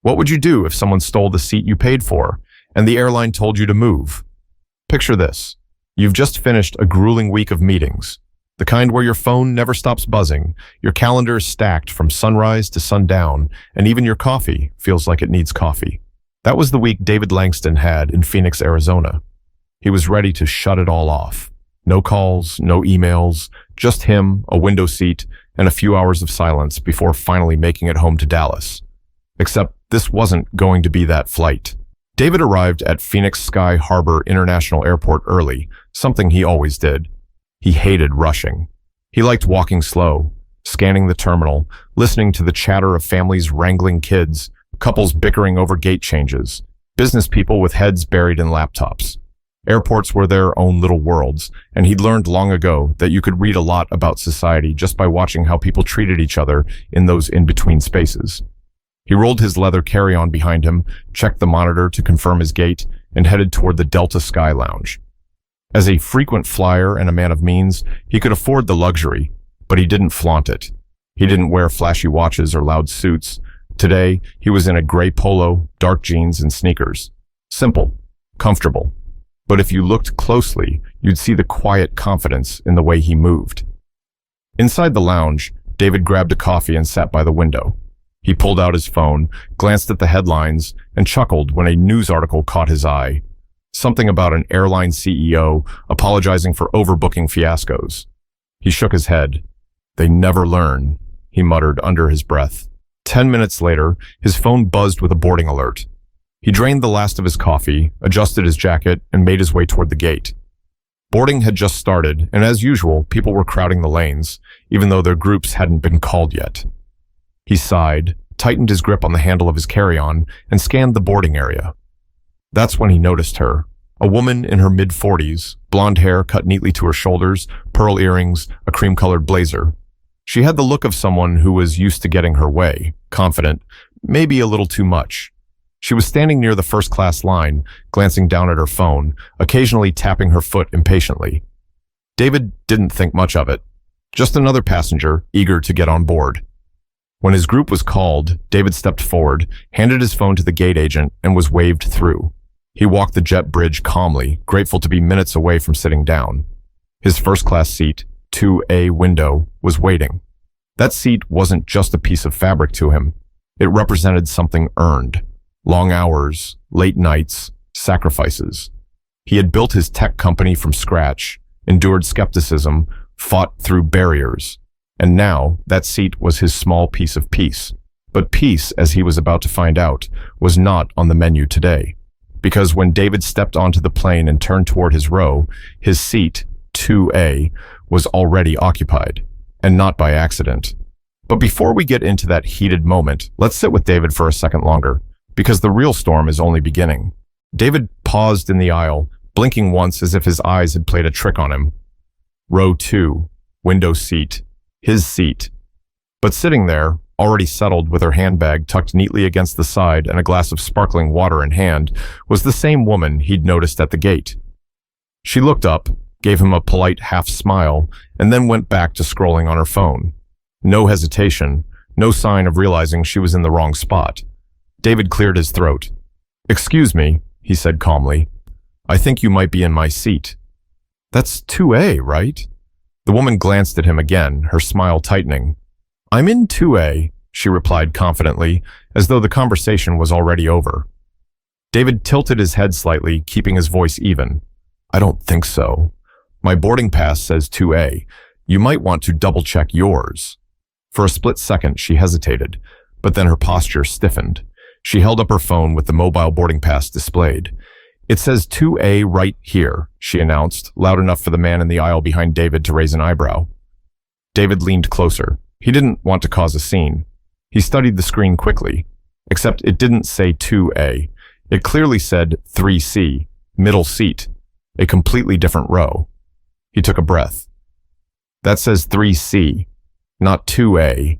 What would you do if someone stole the seat you paid for and the airline told you to move? Picture this. You've just finished a grueling week of meetings, the kind where your phone never stops buzzing, your calendar is stacked from sunrise to sundown, and even your coffee feels like it needs coffee. That was the week David Langston had in Phoenix, Arizona. He was ready to shut it all off. No calls, no emails, just him, a window seat, and a few hours of silence before finally making it home to Dallas. Except this wasn't going to be that flight. David arrived at Phoenix Sky Harbor International Airport early, something he always did. He hated rushing. He liked walking slow, scanning the terminal, listening to the chatter of families wrangling kids, couples bickering over gate changes, business people with heads buried in laptops. Airports were their own little worlds, and he'd learned long ago that you could read a lot about society just by watching how people treated each other in those in-between spaces. He rolled his leather carry-on behind him, checked the monitor to confirm his gate, and headed toward the Delta Sky Lounge. As a frequent flyer and a man of means, he could afford the luxury, but he didn't flaunt it. He didn't wear flashy watches or loud suits. Today, he was in a gray polo, dark jeans, and sneakers. Simple, comfortable. But if you looked closely, you'd see the quiet confidence in the way he moved. Inside the lounge, David grabbed a coffee and sat by the window. He pulled out his phone, glanced at the headlines, and chuckled when a news article caught his eye. Something about an airline CEO apologizing for overbooking fiascos. He shook his head. "They never learn," he muttered under his breath. 10 minutes later, his phone buzzed with a boarding alert. He drained the last of his coffee, adjusted his jacket, and made his way toward the gate. Boarding had just started, and as usual, people were crowding the lanes, even though their groups hadn't been called yet. He sighed, tightened his grip on the handle of his carry-on, and scanned the boarding area. That's when he noticed her, a woman in her mid-40s, blonde hair cut neatly to her shoulders, pearl earrings, a cream-colored blazer. She had the look of someone who was used to getting her way, confident, maybe a little too much. She was standing near the first-class line, glancing down at her phone, occasionally tapping her foot impatiently. David didn't think much of it. Just another passenger, eager to get on board. When his group was called, David stepped forward, handed his phone to the gate agent, and was waved through. He walked the jet bridge calmly, grateful to be minutes away from sitting down. His first-class seat, 2A window, was waiting. That seat wasn't just a piece of fabric to him. It represented something earned. Long hours, late nights, sacrifices. He had built his tech company from scratch, endured skepticism, fought through barriers. And now, that seat was his small piece of peace. But peace, as he was about to find out, was not on the menu today. Because when David stepped onto the plane and turned toward his row, his seat, 2A, was already occupied. And not by accident. But before we get into that heated moment, let's sit with David for a second longer, because the real storm is only beginning. David paused in the aisle, blinking once as if his eyes had played a trick on him. Row 2, window seat. His seat. But sitting there, already settled with her handbag tucked neatly against the side and a glass of sparkling water in hand, was the same woman he'd noticed at the gate. She looked up, gave him a polite half-smile, and then went back to scrolling on her phone. No hesitation, no sign of realizing she was in the wrong spot. David cleared his throat. "Excuse me," he said calmly. "I think you might be in my seat." "That's 2A, right?" The woman glanced at him again, her smile tightening. "I'm in 2A, she replied confidently, as though the conversation was already over. David tilted his head slightly, keeping his voice even. "I don't think so. My boarding pass says 2A. You might want to double-check yours." For a split second, she hesitated, but then her posture stiffened. She held up her phone with the mobile boarding pass displayed. "It says 2A right here," she announced, loud enough for the man in the aisle behind David to raise an eyebrow. David leaned closer. He didn't want to cause a scene. He studied the screen quickly, except it didn't say 2A. It clearly said 3C, middle seat, a completely different row. He took a breath. "That says 3C, not 2A.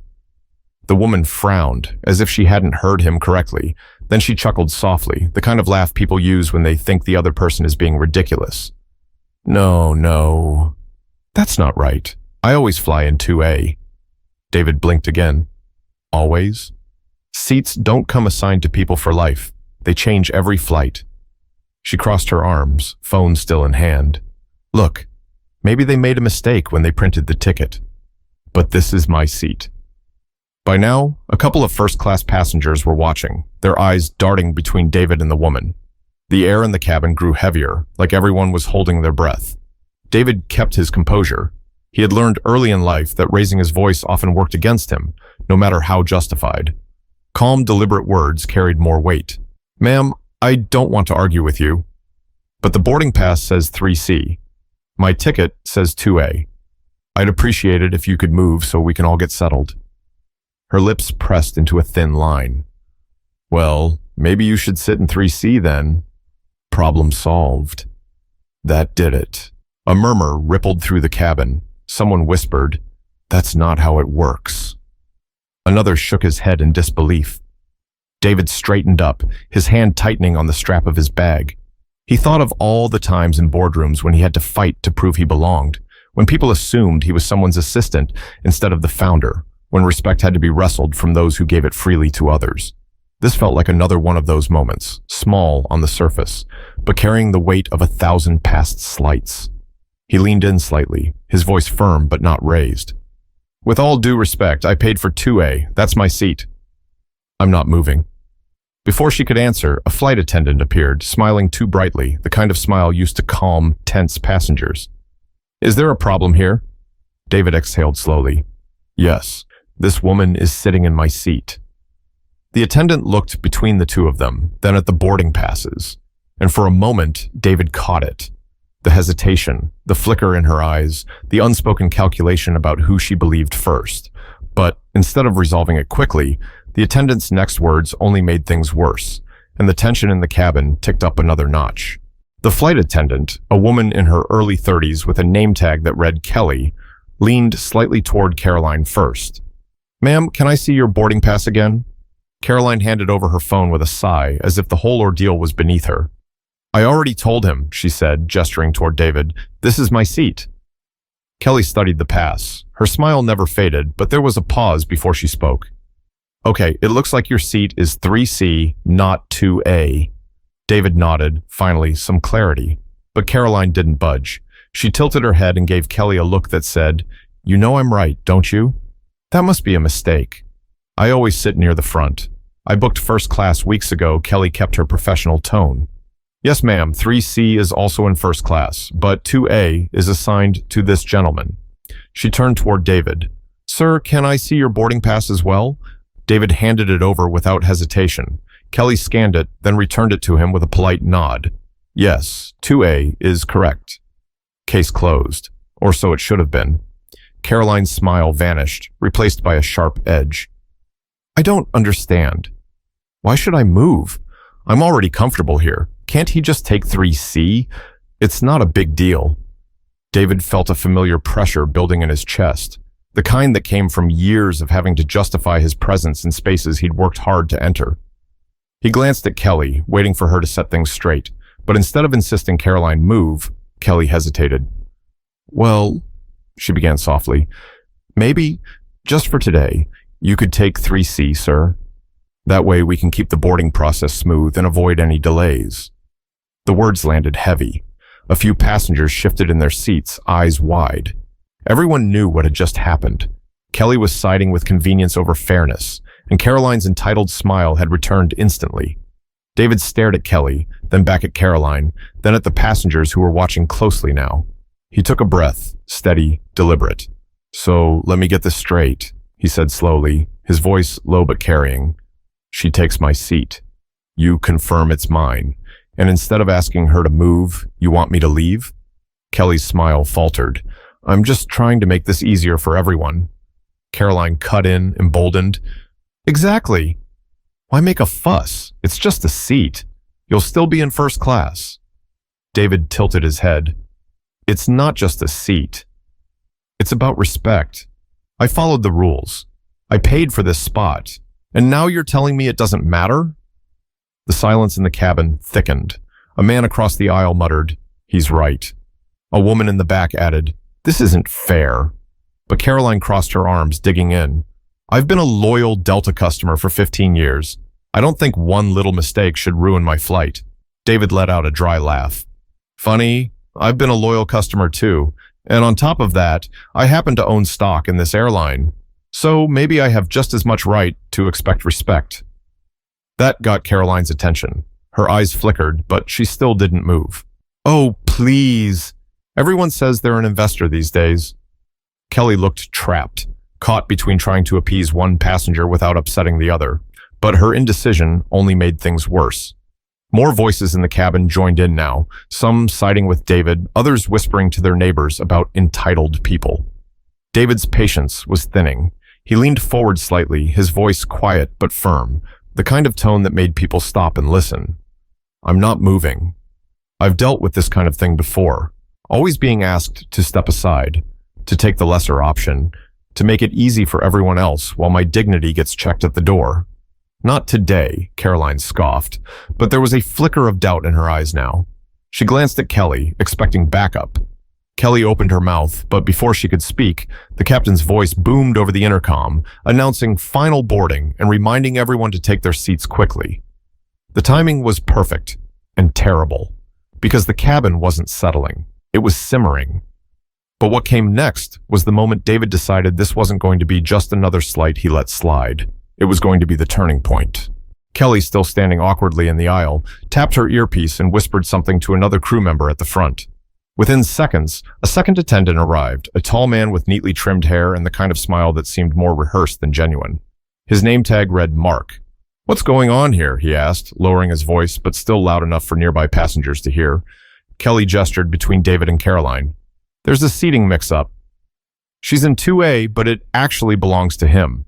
The woman frowned, as if she hadn't heard him correctly. Then she chuckled softly, the kind of laugh people use when they think the other person is being ridiculous. No. That's not right. I always fly in 2A. David blinked again. "Always?" Seats don't come assigned to people for life. They change every flight. She crossed her arms, phone still in hand. Look, maybe they made a mistake when they printed the ticket. But this is my seat. By now, a couple of first-class passengers were watching, their eyes darting between David and the woman. The air in the cabin grew heavier, like everyone was holding their breath. David kept his composure. He had learned early in life that raising his voice often worked against him, no matter how justified. Calm, deliberate words carried more weight. Ma'am, I don't want to argue with you, but the boarding pass says 3C. My ticket says 2A. I'd appreciate it if you could move so we can all get settled. Her lips pressed into a thin line. Well, maybe you should sit in 3C then. Problem solved. That did it. A murmur rippled through the cabin. Someone whispered, "That's not how it works." Another shook his head in disbelief. David straightened up, his hand tightening on the strap of his bag. He thought of all the times in boardrooms when he had to fight to prove he belonged, when people assumed he was someone's assistant instead of the founder, when respect had to be wrestled from those who gave it freely to others. This felt like another one of those moments, small on the surface, but carrying the weight of 1,000 past slights. He leaned in slightly, his voice firm but not raised. With all due respect, I paid for 2A. That's my seat. I'm not moving. Before she could answer, a flight attendant appeared, smiling too brightly, the kind of smile used to calm tense passengers. Is there a problem here? David exhaled slowly. Yes, this woman is sitting in my seat. The attendant looked between the two of them, then at the boarding passes, and for a moment, David caught it. The hesitation, the flicker in her eyes, the unspoken calculation about who she believed first. But instead of resolving it quickly, the attendant's next words only made things worse, and the tension in the cabin ticked up another notch. The flight attendant, a woman in her early 30s with a name tag that read Kelly, leaned slightly toward Caroline first. Ma'am, can I see your boarding pass again? Caroline handed over her phone with a sigh, as if the whole ordeal was beneath her. I already told him, she said, gesturing toward David. This is my seat. Kelly studied the pass. Her smile never faded, but there was a pause before she spoke. Okay, it looks like your seat is 3C, not 2A. David nodded, finally, some clarity. But Caroline didn't budge. She tilted her head and gave Kelly a look that said, You know I'm right, don't you? That must be a mistake. I always sit near the front. I booked first class weeks ago. Kelly kept her professional tone. Yes, ma'am, 3C is also in first class, but 2A is assigned to this gentleman. She turned toward David. Sir, can I see your boarding pass as well? David handed it over without hesitation. Kelly scanned it, then returned it to him with a polite nod. Yes, 2A is correct. Case closed. Or so it should have been. Caroline's smile vanished, replaced by a sharp edge. I don't understand. Why should I move? I'm already comfortable here. Can't he just take 3C? It's not a big deal. David felt a familiar pressure building in his chest, the kind that came from years of having to justify his presence in spaces he'd worked hard to enter. He glanced at Kelly, waiting for her to set things straight, but instead of insisting Caroline move, Kelly hesitated. Well, she began softly, maybe, just for today, you could take 3C, sir. That way we can keep the boarding process smooth and avoid any delays. The words landed heavy. A few passengers shifted in their seats, eyes wide. Everyone knew what had just happened. Kelly was siding with convenience over fairness, and Caroline's entitled smile had returned instantly. David stared at Kelly, then back at Caroline, then at the passengers who were watching closely now. He took a breath, steady, deliberate. So, let me get this straight, he said slowly, his voice low but carrying. She takes my seat. You confirm it's mine. And instead of asking her to move, you want me to leave? Kelly's smile faltered. I'm just trying to make this easier for everyone. Caroline cut in, emboldened. Exactly. Why make a fuss? It's just a seat. You'll still be in first class. David tilted his head. It's not just a seat. It's about respect. I followed the rules. I paid for this spot. And now you're telling me it doesn't matter? The silence in the cabin thickened. A man across the aisle muttered, He's right. A woman in the back added, This isn't fair. But Caroline crossed her arms, digging in. I've been a loyal Delta customer for 15 years. I don't think one little mistake should ruin my flight. David let out a dry laugh. Funny, I've been a loyal customer too. And on top of that, I happen to own stock in this airline. So maybe I have just as much right to expect respect. That got Caroline's attention. Her eyes flickered, but she still didn't move. Oh, please. Everyone says they're an investor these days. Kelly looked trapped, caught between trying to appease one passenger without upsetting the other. But her indecision only made things worse. More voices in the cabin joined in now, some siding with David, others whispering to their neighbors about entitled people. David's patience was thinning. He leaned forward slightly, his voice quiet but firm, the kind of tone that made people stop and listen. I'm not moving. I've dealt with this kind of thing before, always being asked to step aside, to take the lesser option, to make it easy for everyone else while my dignity gets checked at the door. Not today, Caroline scoffed, but there was a flicker of doubt in her eyes now. She glanced at Kelly, expecting backup. Kelly opened her mouth, but before she could speak, the captain's voice boomed over the intercom, announcing final boarding and reminding everyone to take their seats quickly. The timing was perfect and terrible, because the cabin wasn't settling. It was simmering. But what came next was the moment David decided this wasn't going to be just another slight he let slide. It was going to be the turning point. Kelly, still standing awkwardly in the aisle, tapped her earpiece and whispered something to another crew member at the front. Within seconds, a second attendant arrived, a tall man with neatly trimmed hair and the kind of smile that seemed more rehearsed than genuine. His name tag read Mark. What's going on here? He asked, lowering his voice, but still loud enough for nearby passengers to hear. Kelly gestured between David and Caroline. There's a seating mix-up. She's in 2A, but it actually belongs to him.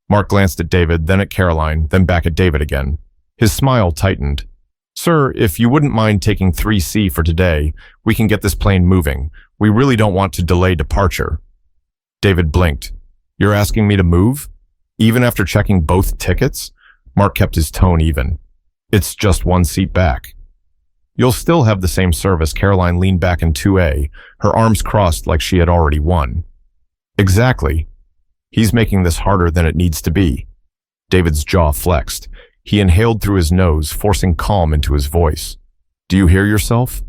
Mark glanced at David, then at Caroline, then back at David again. His smile tightened. Sir, if you wouldn't mind taking 3C for today, we can get this plane moving. We really don't want to delay departure. David blinked. You're asking me to move? Even after checking both tickets? Mark kept his tone even. It's just one seat back. You'll still have the same service. Caroline leaned back in 2A, her arms crossed like she had already won. Exactly. He's making this harder than it needs to be. David's jaw flexed. He inhaled through his nose, forcing calm into his voice. Do you hear yourself?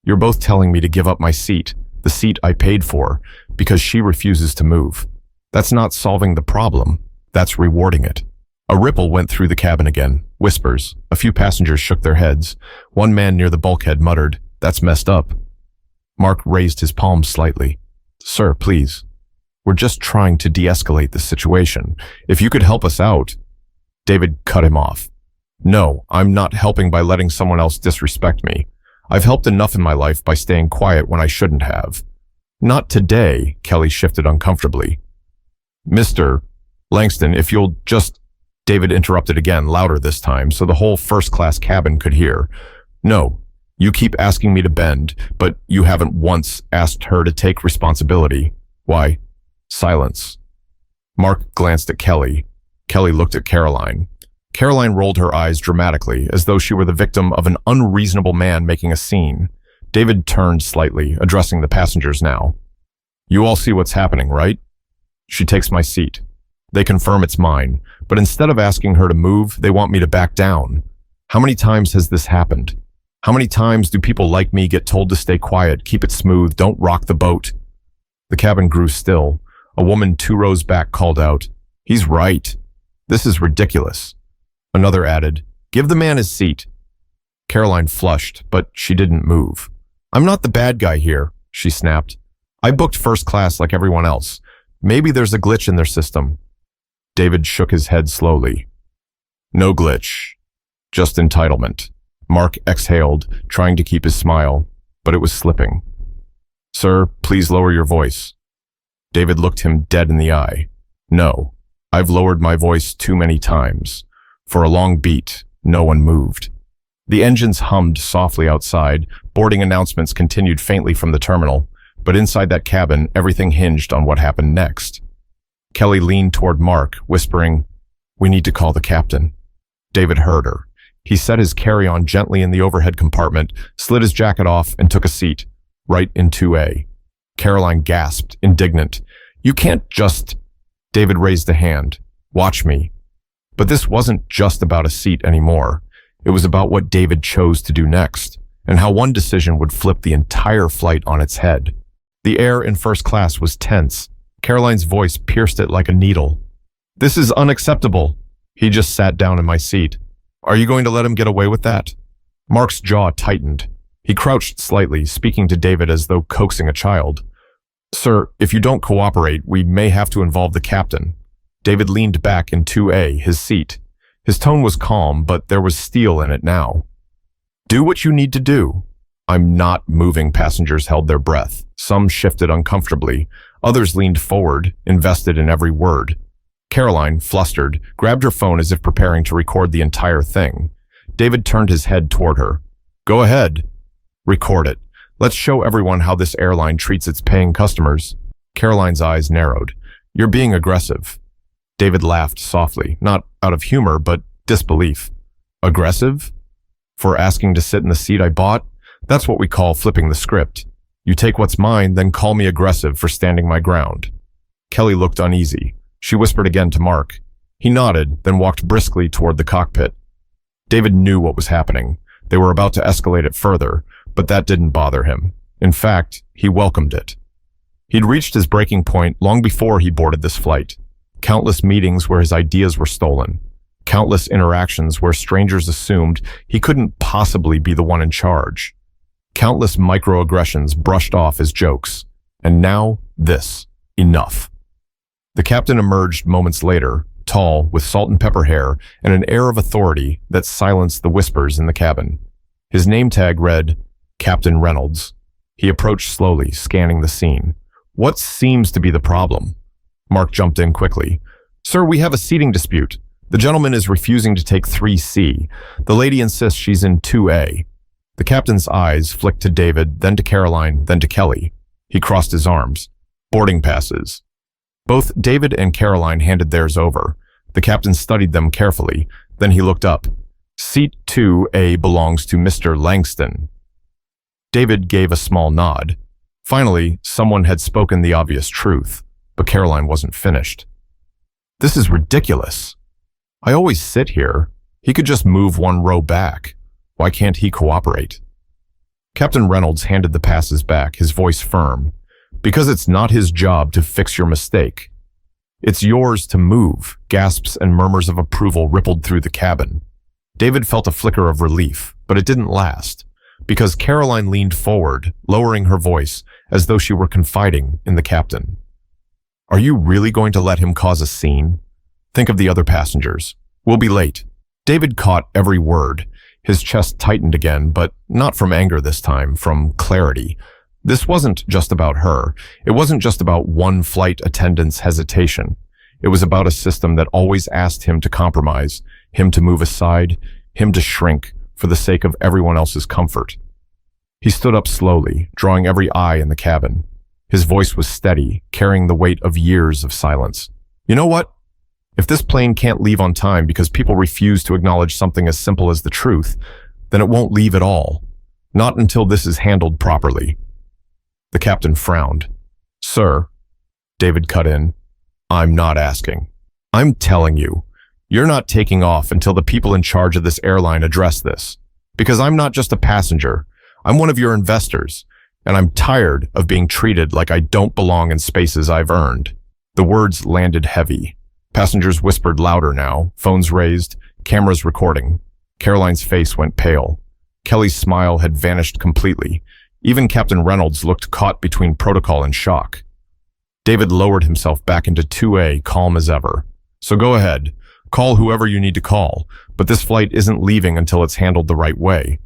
You're both telling me to give up my seat, the seat I paid for, because she refuses to move. That's not solving the problem. That's rewarding it. A ripple went through the cabin again. Whispers. A few passengers shook their heads. One man near the bulkhead muttered, That's messed up. Mark raised his palms slightly. Sir, please. We're just trying to de-escalate the situation. If you could help us out. David cut him off. No, I'm not helping by letting someone else disrespect me. I've helped enough in my life by staying quiet when I shouldn't have. Not today, Kelly shifted uncomfortably. Mr. Langston, if you'll just... David interrupted again, louder this time, so the whole first-class cabin could hear. No, you keep asking me to bend, but you haven't once asked her to take responsibility. Why? Silence. Mark glanced at Kelly. Kelly looked at Caroline. Caroline rolled her eyes dramatically, as though she were the victim of an unreasonable man making a scene. David turned slightly, addressing the passengers now. You all see what's happening, right? She takes my seat. They confirm it's mine, but instead of asking her to move, they want me to back down. How many times has this happened? How many times do people like me get told to stay quiet, keep it smooth, don't rock the boat? The cabin grew still. A woman 2 rows back called out, He's right. This is ridiculous. Another added, Give the man his seat. Caroline flushed, but she didn't move. I'm not the bad guy here, she snapped. I booked first class like everyone else. Maybe there's a glitch in their system. David shook his head slowly. No glitch. Just entitlement. Mark exhaled, trying to keep his smile, but it was slipping. Sir, please lower your voice. David looked him dead in the eye. No, I've lowered my voice too many times. For a long beat, no one moved. The engines hummed softly outside, boarding announcements continued faintly from the terminal, but inside that cabin, everything hinged on what happened next. Kelly leaned toward Mark, whispering, We need to call the captain. David heard her. He set his carry-on gently in the overhead compartment, slid his jacket off, and took a seat, right in 2A. Caroline gasped, indignant. You can't just... David raised a hand. Watch me. But this wasn't just about a seat anymore. It was about what David chose to do next, and how one decision would flip the entire flight on its head. The air in first class was tense. Caroline's voice pierced it like a needle. This is unacceptable. He just sat down in my seat. Are you going to let him get away with that? Mark's jaw tightened. He crouched slightly, speaking to David as though coaxing a child. Sir, if you don't cooperate, we may have to involve the captain. David leaned back in 2A, his seat. His tone was calm, but there was steel in it now. Do what you need to do. I'm not moving. Passengers held their breath. Some shifted uncomfortably. Others leaned forward, invested in every word. Caroline, flustered, grabbed her phone as if preparing to record the entire thing. David turned his head toward her. Go ahead. Record it. Let's show everyone how this airline treats its paying customers. Caroline's eyes narrowed. You're being aggressive. David laughed softly, not out of humor, but disbelief. Aggressive? For asking to sit in the seat I bought? That's what we call flipping the script. You take what's mine, then call me aggressive for standing my ground. Kelly looked uneasy. She whispered again to Mark. He nodded, then walked briskly toward the cockpit. David knew what was happening. They were about to escalate it further, but that didn't bother him. In fact, he welcomed it. He'd reached his breaking point long before he boarded this flight. Countless meetings where his ideas were stolen. Countless interactions where strangers assumed he couldn't possibly be the one in charge. Countless microaggressions brushed off as jokes. And now, this. Enough. The captain emerged moments later, tall, with salt and pepper hair and an air of authority that silenced the whispers in the cabin. His name tag read, Captain Reynolds. He approached slowly, scanning the scene. What seems to be the problem? Mark jumped in quickly. Sir, we have a seating dispute. The gentleman is refusing to take 3C. The lady insists she's in 2A. The captain's eyes flicked to David, then to Caroline, then to Kelly. He crossed his arms. Boarding passes. Both David and Caroline handed theirs over. The captain studied them carefully. Then he looked up. Seat 2A belongs to Mr. Langston. David gave a small nod. Finally, someone had spoken the obvious truth, but Caroline wasn't finished. This is ridiculous. I always sit here. He could just move one row back. Why can't he cooperate? Captain Reynolds handed the passes back, his voice firm. Because it's not his job to fix your mistake. It's yours to move. Gasps and murmurs of approval rippled through the cabin. David felt a flicker of relief, but it didn't last, because Caroline leaned forward, lowering her voice as though she were confiding in the captain. Are you really going to let him cause a scene? Think of the other passengers. We'll be late. David caught every word. His chest tightened again, but not from anger this time, from clarity. This wasn't just about her. It wasn't just about one flight attendant's hesitation. It was about a system that always asked him to compromise, him to move aside, him to shrink for the sake of everyone else's comfort. He stood up slowly, drawing every eye in the cabin. His voice was steady, carrying the weight of years of silence. You know what? If this plane can't leave on time because people refuse to acknowledge something as simple as the truth, then it won't leave at all. Not until this is handled properly. The captain frowned. Sir, David cut in, I'm not asking. I'm telling you, you're not taking off until the people in charge of this airline address this. Because I'm not just a passenger. I'm one of your investors, and I'm tired of being treated like I don't belong in spaces I've earned. The words landed heavy. Passengers whispered louder now, phones raised, cameras recording. Caroline's face went pale. Kelly's smile had vanished completely. Even Captain Reynolds looked caught between protocol and shock. David lowered himself back into 2A, calm as ever. So go ahead. Call whoever you need to call, but this flight isn't leaving until it's handled the right way.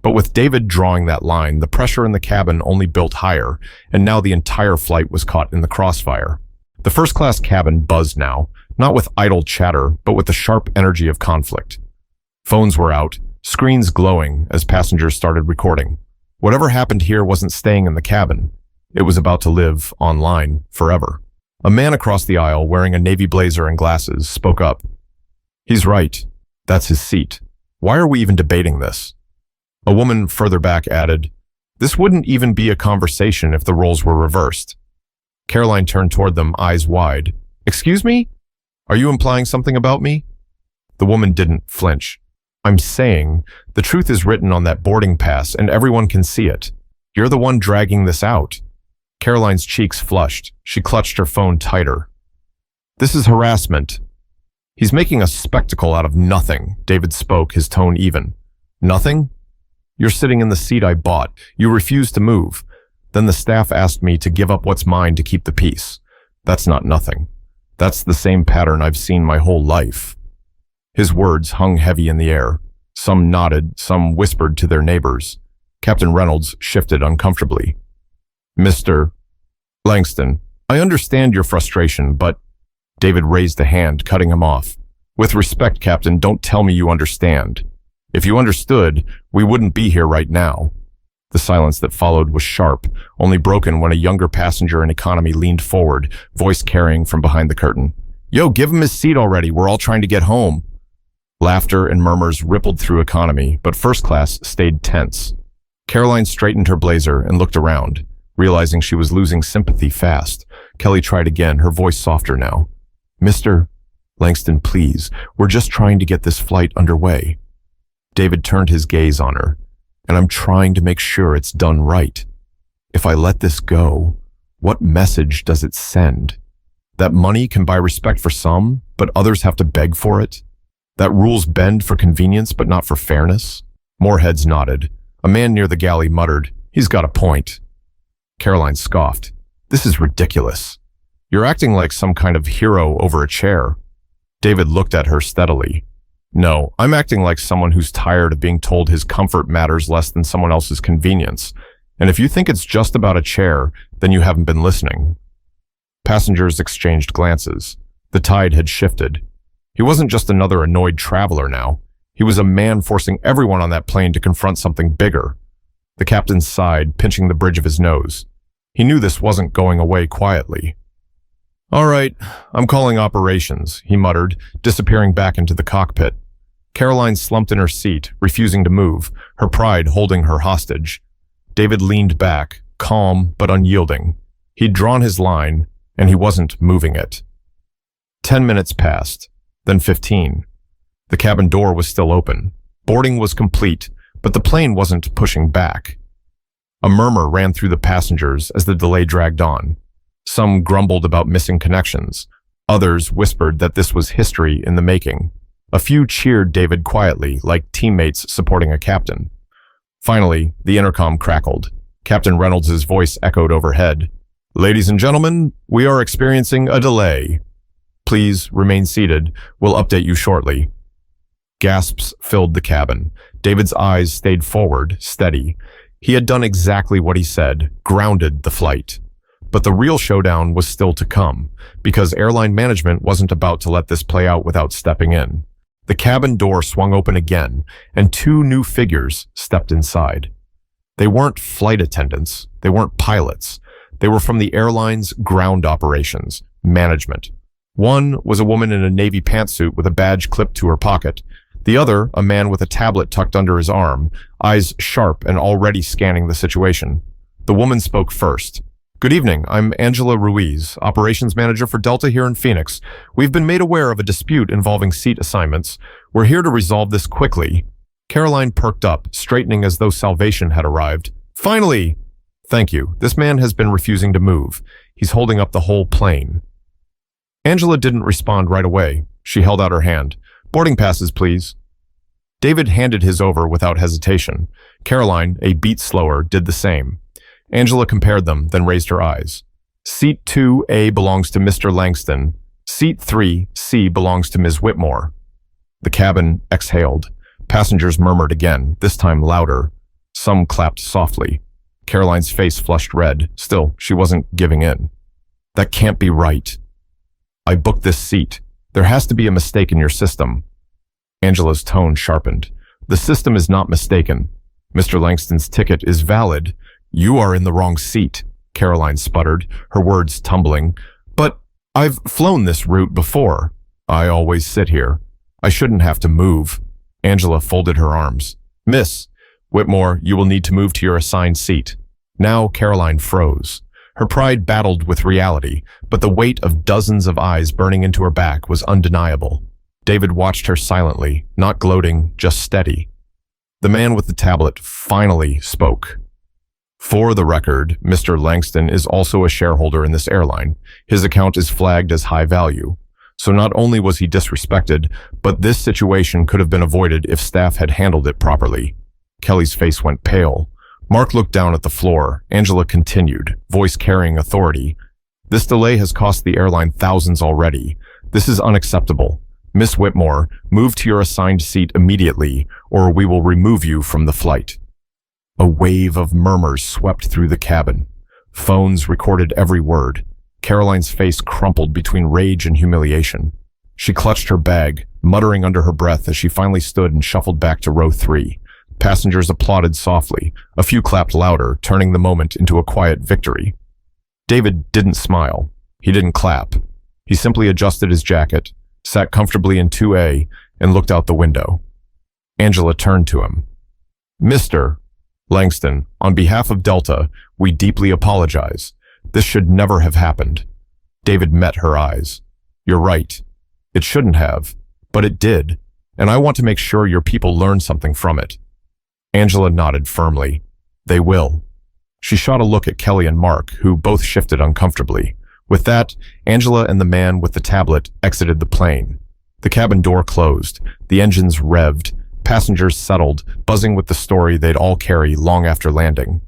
But with David drawing that line, the pressure in the cabin only built higher, and now the entire flight was caught in the crossfire. The first-class cabin buzzed now, not with idle chatter, but with the sharp energy of conflict. Phones were out, screens glowing as passengers started recording. Whatever happened here wasn't staying in the cabin. It was about to live online forever. A man across the aisle, wearing a navy blazer and glasses, spoke up. He's right. That's his seat. Why are we even debating this? A woman further back added, this wouldn't even be a conversation if the roles were reversed. Caroline turned toward them, eyes wide. Excuse me? Are you implying something about me? The woman didn't flinch. I'm saying the truth is written on that boarding pass and everyone can see it. You're the one dragging this out. Caroline's cheeks flushed. She clutched her phone tighter. This is harassment. He's making a spectacle out of nothing, David spoke, his tone even. Nothing? You're sitting in the seat I bought. You refuse to move. Then the staff asked me to give up what's mine to keep the peace. That's not nothing. That's the same pattern I've seen my whole life. His words hung heavy in the air. Some nodded, some whispered to their neighbors. Captain Reynolds shifted uncomfortably. Mr. Langston, I understand your frustration, but... David raised a hand, cutting him off. With respect, Captain, don't tell me you understand. If you understood, we wouldn't be here right now. The silence that followed was sharp, only broken when a younger passenger in economy leaned forward, voice carrying from behind the curtain. Yo, give him his seat already. We're all trying to get home. Laughter and murmurs rippled through economy, but first class stayed tense. Caroline straightened her blazer and looked around, realizing she was losing sympathy fast. Kelly tried again, her voice softer now. Mr. Langston, please, we're just trying to get this flight underway. David turned his gaze on her. And I'm trying to make sure it's done right. If I let this go, what message does it send? That money can buy respect for some, but others have to beg for it? That rules bend for convenience, but not for fairness? More heads nodded. A man near the galley muttered, He's got a point. Caroline scoffed. This is ridiculous. You're acting like some kind of hero over a chair. David looked at her steadily. No, I'm acting like someone who's tired of being told his comfort matters less than someone else's convenience. And if you think it's just about a chair, then you haven't been listening. Passengers exchanged glances. The tide had shifted. He wasn't just another annoyed traveler now. He was a man forcing everyone on that plane to confront something bigger. The captain sighed, pinching the bridge of his nose. He knew this wasn't going away quietly. All right, I'm calling operations, he muttered, disappearing back into the cockpit. Caroline slumped in her seat, refusing to move, her pride holding her hostage. David leaned back, calm but unyielding. He'd drawn his line, and he wasn't moving it. 10 minutes passed, then 15. The cabin door was still open. Boarding was complete, but the plane wasn't pushing back. A murmur ran through the passengers as the delay dragged on. Some grumbled about missing connections. Others whispered that this was history in the making. A few cheered David quietly, like teammates supporting a captain. Finally, the intercom crackled. Captain Reynolds' voice echoed overhead. Ladies and gentlemen, we are experiencing a delay. Please remain seated. We'll update you shortly. Gasps filled the cabin. David's eyes stayed forward, steady. He had done exactly what he said, grounded the flight. But the real showdown was still to come, because airline management wasn't about to let this play out without stepping in. The cabin door swung open again, and two new figures stepped inside. They weren't flight attendants. They weren't pilots. They were from the airline's ground operations, management. One was a woman in a navy pantsuit with a badge clipped to her pocket. The other, a man with a tablet tucked under his arm, eyes sharp and already scanning the situation. The woman spoke first. Good evening, I'm Angela Ruiz, operations manager for Delta here in Phoenix. We've been made aware of a dispute involving seat assignments. We're here to resolve this quickly. Caroline perked up, straightening as though salvation had arrived. Finally! Thank you. This man has been refusing to move. He's holding up the whole plane. Angela didn't respond right away. She held out her hand. Boarding passes, please. David handed his over without hesitation. Caroline, a beat slower, did the same. Angela compared them, then raised her eyes. Seat 2A belongs to Mr. Langston. Seat 3C belongs to Ms. Whitmore. The cabin exhaled. Passengers murmured again, this time louder. Some clapped softly. Caroline's face flushed red. Still, she wasn't giving in. That can't be right. I booked this seat. There has to be a mistake in your system. Angela's tone sharpened. The system is not mistaken. Mr. Langston's ticket is valid. You are in the wrong seat, Caroline sputtered, her words tumbling. But I've flown this route before. I always sit here. I shouldn't have to move. Angela folded her arms. Miss Whitmore, you will need to move to your assigned seat. Now Caroline froze. Her pride battled with reality, but the weight of dozens of eyes burning into her back was undeniable. David watched her silently, not gloating, just steady. The man with the tablet finally spoke. For the record, Mr. Langston is also a shareholder in this airline. His account is flagged as high value. So not only was he disrespected, but this situation could have been avoided if staff had handled it properly. Kelly's face went pale. Mark looked down at the floor. Angela continued, voice carrying authority. This delay has cost the airline thousands already. This is unacceptable. Miss Whitmore, move to your assigned seat immediately, or we will remove you from the flight. A wave of murmurs swept through the cabin. Phones recorded every word. Caroline's face crumpled between rage and humiliation. She clutched her bag, muttering under her breath as she finally stood and shuffled back to row 3. Passengers applauded softly. A few clapped louder, turning the moment into a quiet victory. David didn't smile. He didn't clap. He simply adjusted his jacket, sat comfortably in 2A, and looked out the window. Angela turned to him. Mr. Langston, on behalf of Delta, we deeply apologize. This should never have happened. David met her eyes. You're right. It shouldn't have, but it did, and I want to make sure your people learn something from it. Angela nodded firmly. They will. She shot a look at Kelly and Mark, who both shifted uncomfortably. With that, Angela and the man with the tablet exited the plane. The cabin door closed. The engines revved. Passengers settled, buzzing with the story they'd all carry long after landing.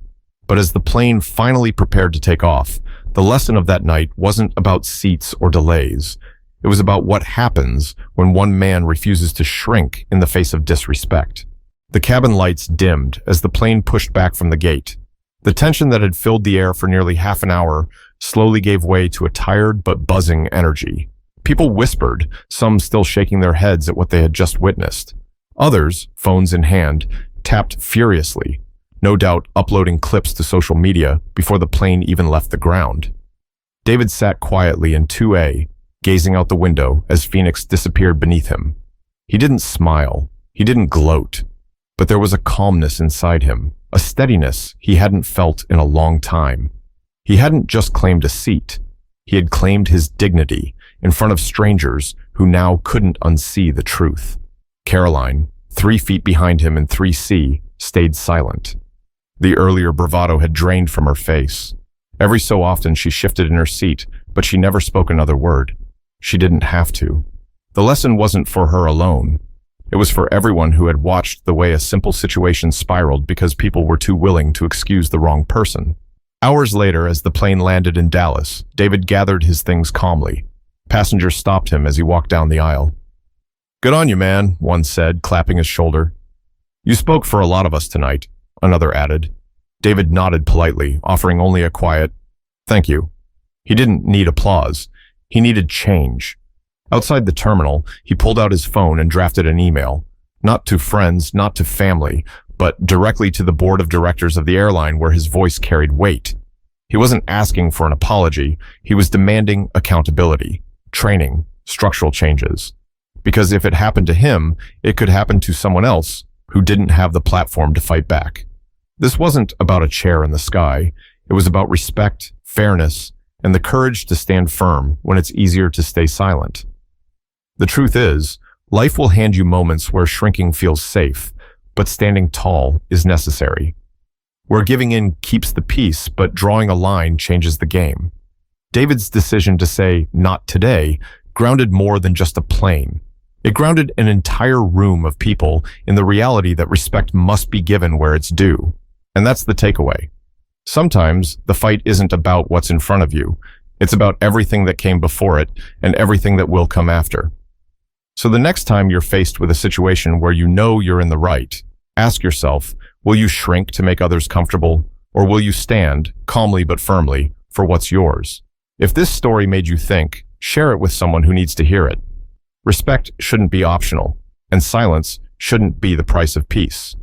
But as the plane finally prepared to take off, the lesson of that night wasn't about seats or delays. It was about what happens when one man refuses to shrink in the face of disrespect. The cabin lights dimmed as the plane pushed back from the gate. The tension that had filled the air for nearly half an hour slowly gave way to a tired but buzzing energy. People whispered, some still shaking their heads at what they had just witnessed. Others, phones in hand, tapped furiously, no doubt uploading clips to social media before the plane even left the ground. David sat quietly in 2A, gazing out the window as Phoenix disappeared beneath him. He didn't smile. He didn't gloat. But there was a calmness inside him, a steadiness he hadn't felt in a long time. He hadn't just claimed a seat. He had claimed his dignity in front of strangers who now couldn't unsee the truth. Caroline, 3 feet behind him in 3C, stayed silent. The earlier bravado had drained from her face. Every so often she shifted in her seat, but she never spoke another word. She didn't have to. The lesson wasn't for her alone. It was for everyone who had watched the way a simple situation spiraled because people were too willing to excuse the wrong person. Hours later, as the plane landed in Dallas, David gathered his things calmly. Passengers stopped him as he walked down the aisle. "Good on you, man," one said, clapping his shoulder. "You spoke for a lot of us tonight," another added. David nodded politely, offering only a quiet, "Thank you." He didn't need applause. He needed change. Outside the terminal, he pulled out his phone and drafted an email. Not to friends, not to family, but directly to the board of directors of the airline where his voice carried weight. He wasn't asking for an apology. He was demanding accountability, training, structural changes. Because if it happened to him, it could happen to someone else who didn't have the platform to fight back. This wasn't about a chair in the sky. It was about respect, fairness, and the courage to stand firm when it's easier to stay silent. The truth is, life will hand you moments where shrinking feels safe, but standing tall is necessary. Where giving in keeps the peace, but drawing a line changes the game. David's decision to say, "not today," grounded more than just a plane. It grounded an entire room of people in the reality that respect must be given where it's due. And that's the takeaway. Sometimes the fight isn't about what's in front of you. It's about everything that came before it and everything that will come after. So the next time you're faced with a situation where you know you're in the right, ask yourself, will you shrink to make others comfortable, or will you stand, calmly but firmly, for what's yours? If this story made you think, share it with someone who needs to hear it. Respect shouldn't be optional, and silence shouldn't be the price of peace.